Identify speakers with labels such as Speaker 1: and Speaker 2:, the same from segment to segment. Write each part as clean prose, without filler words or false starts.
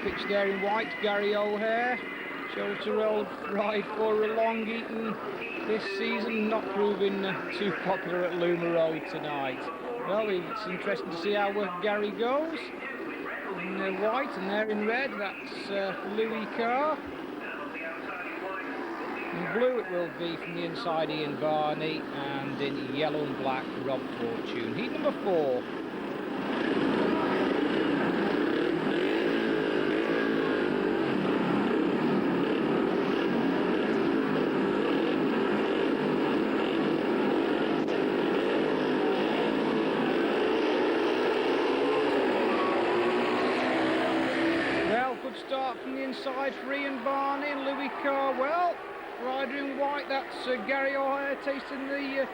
Speaker 1: pitch there in white. Gary O'Hare chose to ride for Long Eaton this season, not proving too popular at Loomer Road tonight. Well, it's interesting to see how Gary goes. In white, and there in red, that's Louis Carr. In blue it will be from the inside Ian Barney, and in yellow and black Rob Fortune. Heat number 4. Well, good start from the inside for Ian Barney and Louis Carr. Well, rider in white, that's Gary O'Hare tasting the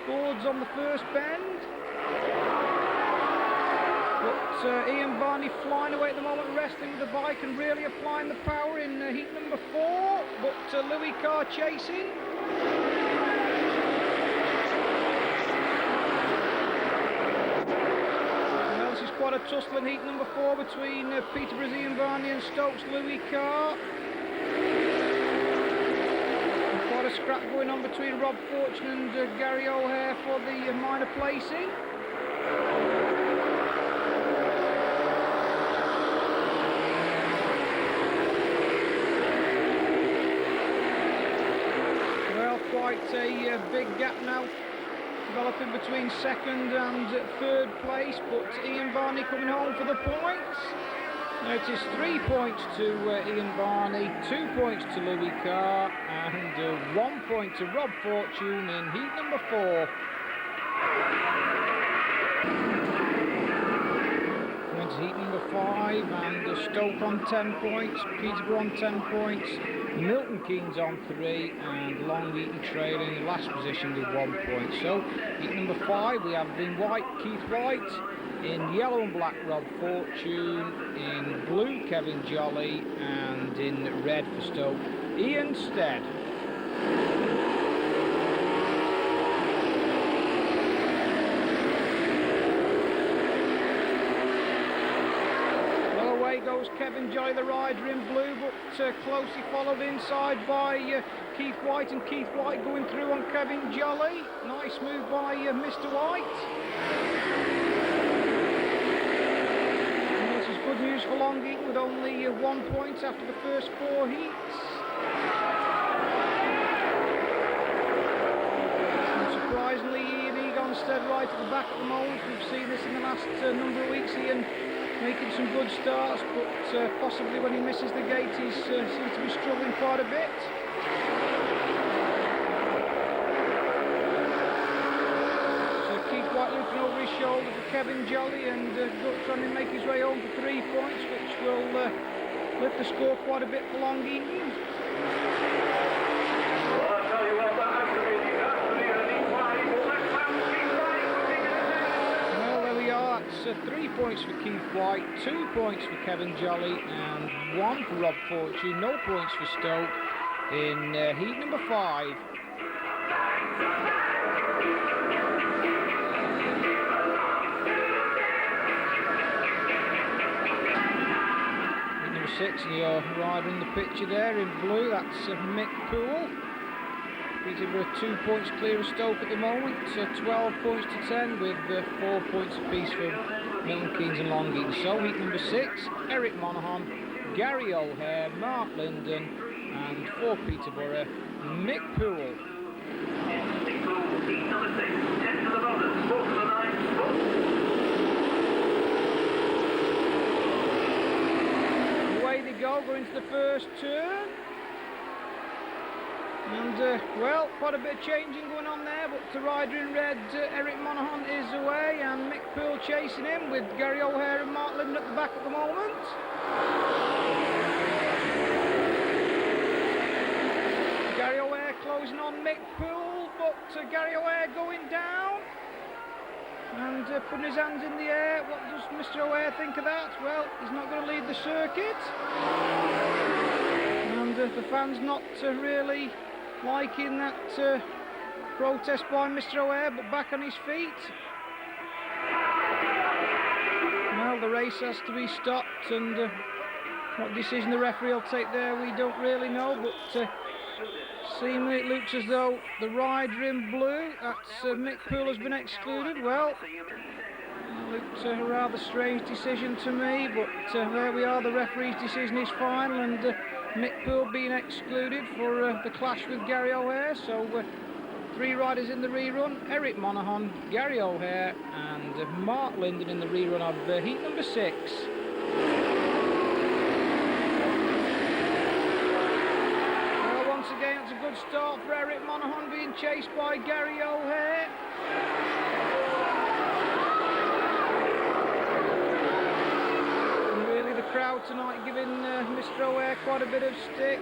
Speaker 1: boards on the first bend. But Ian Barney flying away at the moment, resting with the bike and really applying the power in heat number 4. But Louis Carr chasing. Well, this is quite a tussle in heat number 4 between Peterborough's Ian Barney and Stoke's Louis Carr. Quite a scrap going on between Rob Fortune and Gary O'Hare for the minor placing. Well, quite a big gap now developing between second and third place, but Ian Barney coming home for the points. Now it is 3 points to Ian Barney, 2 points to Louis Carr, and 1 point to Rob Fortune in heat number 4. Went to heat number 5, and Stoke on 10 points, Peterborough on 10 points, Milton Keynes on 3, and Long Eaton trailing in last position with 1 point. So heat number 5, we have in white Keith White, in yellow and black Rob Fortune, in blue Kevin Jolly, and in red for Stoke Ian Stead. Well, away goes Kevin Jolly, the rider in blue, but closely followed inside by Keith White, and Keith White going through on Kevin Jolly. Nice move by Mr. White. Good news for Long Eaton with only 1 point after the first 4 heats. Unsurprisingly, Ian Egonstead right at the back at the moment. We've seen this in the last number of weeks. Ian making some good starts, but possibly when he misses the gate, he seems to be struggling quite a bit. White looking over his shoulder for Kevin Jolly, and trying to make his way home for 3 points, which will lift the score quite a bit for Long Eaton. Well, there we are. That's 3 points for Keith White, 2 points for Kevin Jolly, and 1 for Rob Fortune. No points for Stoke in heat number 5. Number 6, and your rider in the picture there in blue, that's Mick Poole. Peterborough 2 points clear of Stoke at the moment, 12 points to 10, with 4 points apiece for Milton Keynes and Long Eaton. So heat number 6, Eric Monaghan, Gary O'Hare, Mark Linden, and for Peterborough, Mick Poole. Away they go, going to the first turn. And, well, quite a bit of changing going on there, but the rider in red, Eric Monaghan, is away, and Mick Poole chasing him, with Gary O'Hare and Mark Linden at the back at the moment. Gary O'Hare closing on Mick Poole, but Gary O'Hare going down. And putting his hands in the air. What does Mr. O'Hare think of that? Well, he's not going to lead the circuit. And the fans not really liking that protest by Mr. O'Hare, but back on his feet. Well, the race has to be stopped, and What decision the referee will take there, we don't really know, but seemingly it looks as though the rider in blue, that's Mick Poole, has been excluded. Well, it looked a rather strange decision to me, but there we are, the referee's decision is final, and Mick Poole being excluded for the clash with Gary O'Hare. So 3 riders in the rerun: Eric Monaghan, Gary O'Hare and Mark Linden in the rerun of heat number 6. Well, once again it's a good start for Eric Monaghan, being chased by Gary O'Hare. And really the crowd tonight giving Mr O'Hare quite a bit of stick.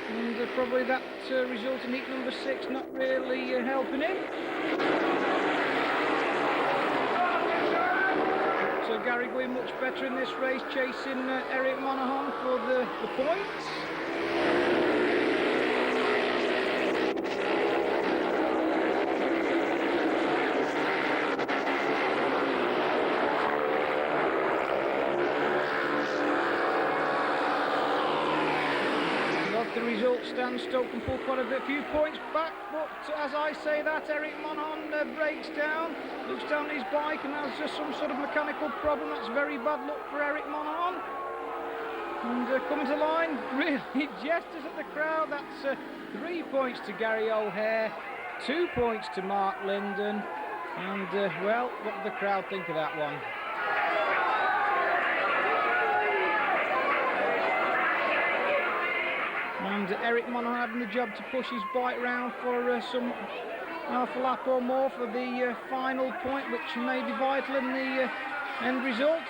Speaker 1: And probably that result in heat number 6 not really helping him. So Gary going much better in this race, chasing Eric Monaghan for the points. The result stands, Stoke can pull quite a few points back, but as I say that, Eric Monaghan breaks down, looks down his bike and has some sort of mechanical problem. That's very bad luck for Eric Monaghan. And coming to line, really gestures at the crowd. That's 3 points to Gary O'Hare, 2 points to Mark Linden, and well, what did the crowd think of that one? And Eric Monaghan having the job to push his bike round for some half a lap or more for the final point, which may be vital in the end result.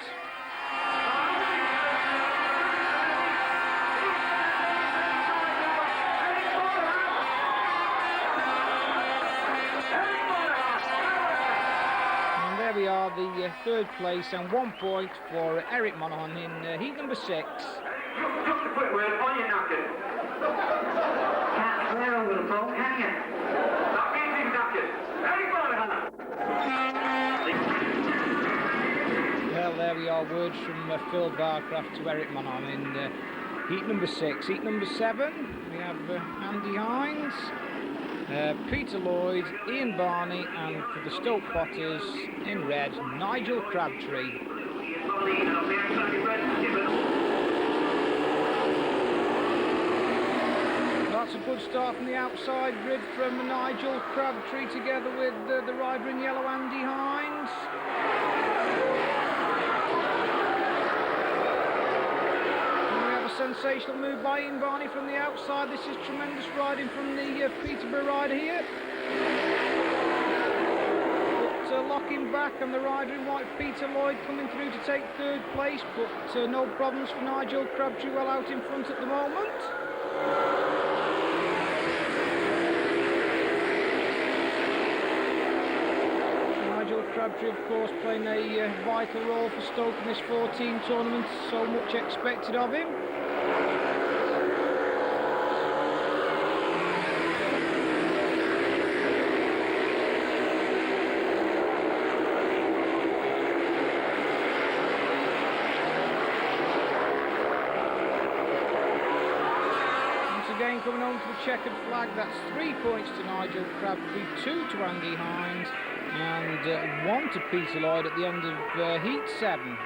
Speaker 1: And there we are, the 3rd place and 1 point for Eric Monaghan in heat number 6.
Speaker 2: Just a quick word on your knackers. Can't swear over the phone, can you? That means he's knackered. Eric Monaghan.
Speaker 1: Well, there we are, words from Phil Barcraft to Eric Monaghan in heat number 6. Heat number 7, we have Andy Hines, Peter Lloyd, Ian Barney, and for the Stoke Potters in red, Nigel Crabtree. That's a good start from the outside grid from Nigel Crabtree together with the rider in yellow, Andy Hines. And we have a sensational move by Ian Barney from the outside. This is tremendous riding from the Peterborough rider here. But locking back, and the rider in white, Peter Lloyd, coming through to take 3rd place, but no problems for Nigel Crabtree, well out in front at the moment. Nigel Crabtree, of course, playing a vital role for Stoke in this 14 tournament, so much expected of him. Again, coming on to the checkered flag, that's 3 points to Nigel Crabtree, 2 to Andy Hines, and 1 to Peter Lloyd at the end of heat 7.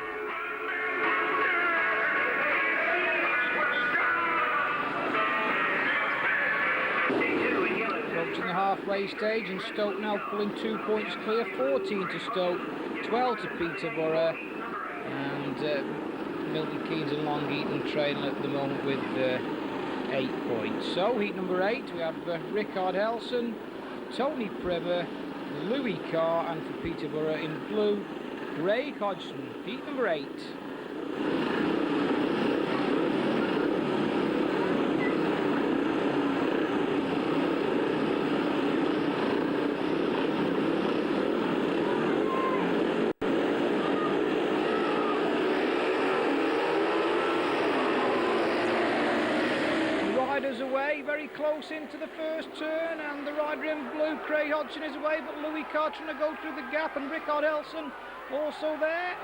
Speaker 1: Approaching the halfway stage, and Stoke now pulling 2 points clear, 14 to Stoke, 12 to Peterborough, and Milton, Keynes and Long Eaton trailing at the moment with 8 points. So heat number 8, we have Rickard Helson, Tony Priver, Louis Carr, and for Peterborough in blue, Ray Hodgson. Heat number 8. Away, very close into the first turn, and the rider in blue, Craig Hodgson, is away, but Louis Carr trying to go through the gap, and Rickard Helson also there.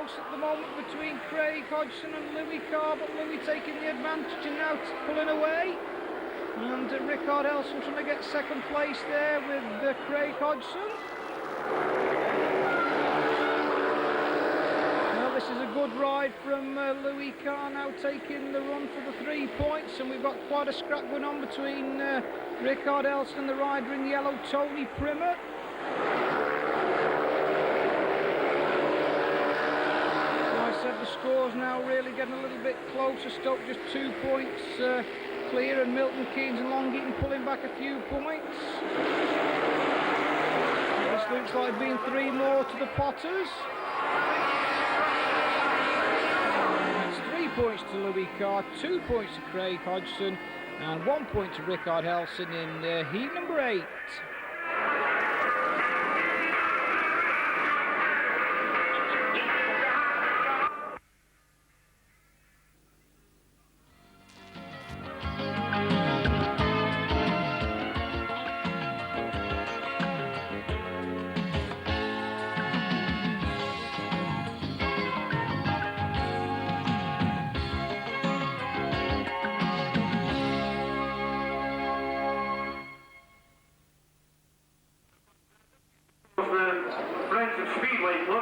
Speaker 1: close at the moment between Craig Hodgson and Louis Carr, but Louis taking the advantage and now pulling away. And Rickard Elson trying to get second place there with Craig Hodgson. Well, this is a good ride from Louis Carr, now taking the run for the 3 points, and we've got quite a scrap going on between Rickard Elson and the rider in yellow, Tony Primer. The score's now really getting a little bit closer. Stoke just 2 points clear, and Milton Keynes and Long Eaton pulling back a few points. This looks like being 3 more to the Potters. It's 3 points to Louis Carr, 2 points to Craig Hodgson, and 1 point to Rickard Elson in heat number 8.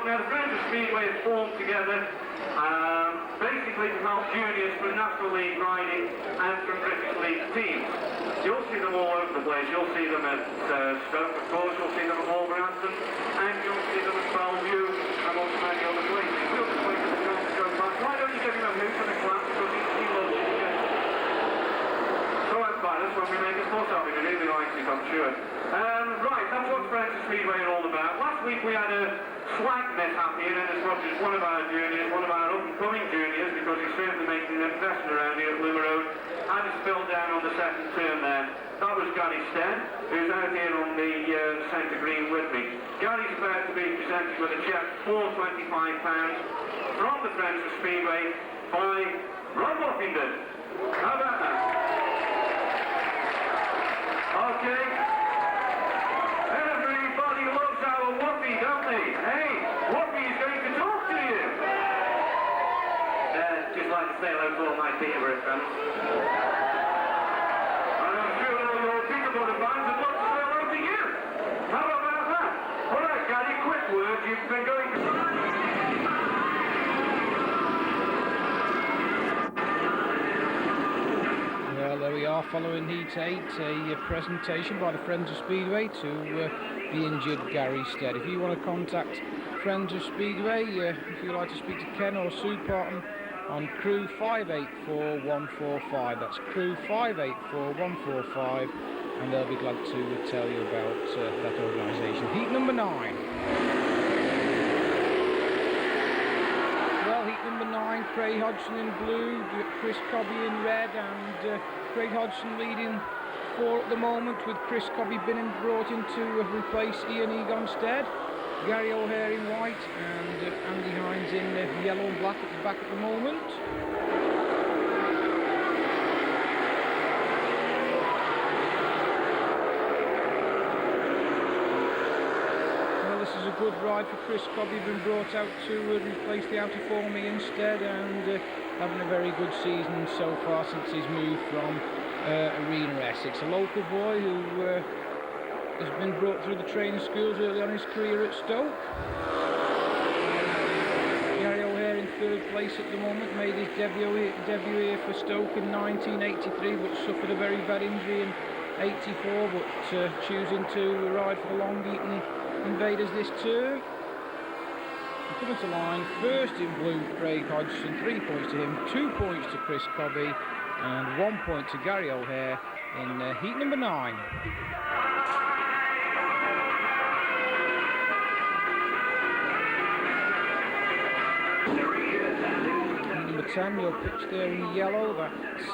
Speaker 2: Now the Friends of Speedway have formed together basically to help juniors from National League riding and from British League teams. You'll see them all over the place. You'll see them at Stoke, of course. You'll see them at Wolverhampton, and you'll see them at Bellevue and also many other places. We'll just wait for the chance to go back. Why don't you give him a hoot in the class, because he loves it. So that's when we make a fuss of him. He really likes it, I'm sure. Right, that's what Friends of Speedway are all about. Last week we had a slight mishap here in as much as one of our juniors, one of our up-and-coming juniors, because he's certainly making an impression around here at Loomer Road, had a spill down on the second turn there. That was Gary Stead, who's out here on the centre green with me. Gary's about to be presented with a cheque for £25 from the Friends of Speedway by Rob Woffington. How about that? Okay. Everybody loves our Woffy, don't they? Hey, Woffy is going to talk to you. Just like to say hello to all my Peterborough fans. And I'm sure all your Peterborough fans would love to say hello to you. How about that? All right, Gary, quick word. You've been going to...
Speaker 1: Well, there we are, following Heat 8, a presentation by the Friends of Speedway to the injured Gary Stead. If you want to contact Friends of Speedway, if you'd like to speak to Ken or Sue Parton on crew 584145, that's crew 584145, and they'll be glad to tell you about that organisation. Heat number 9. Well, heat number 9, Craig Hodgson in blue, Chris Cobby in red, and Craig Hodgson leading 4 at the moment, with Chris Cobby being brought in to replace Ian Egonstead. Gary O'Hare in white and Andy Hines in yellow and black at the back at the moment. Well, this is a good ride for Chris Cobby, being brought out to replace the outer form instead, and having a very good season so far since he's moved from Arena Essex. A local boy who has been brought through the training schools early on in his career at Stoke. Gary O'Hare in 3rd place at the moment, made his debut here for Stoke in 1983, but suffered a very bad injury in 84, but choosing to ride for the Long Eaton Invaders this term. Coming to line, first in blue, Craig Hodgson, 3 points to him, 2 points to Chris Cobby, and 1 point to Gary O'Hare in heat number 9. Heat number 10, your pitch there in yellow, that's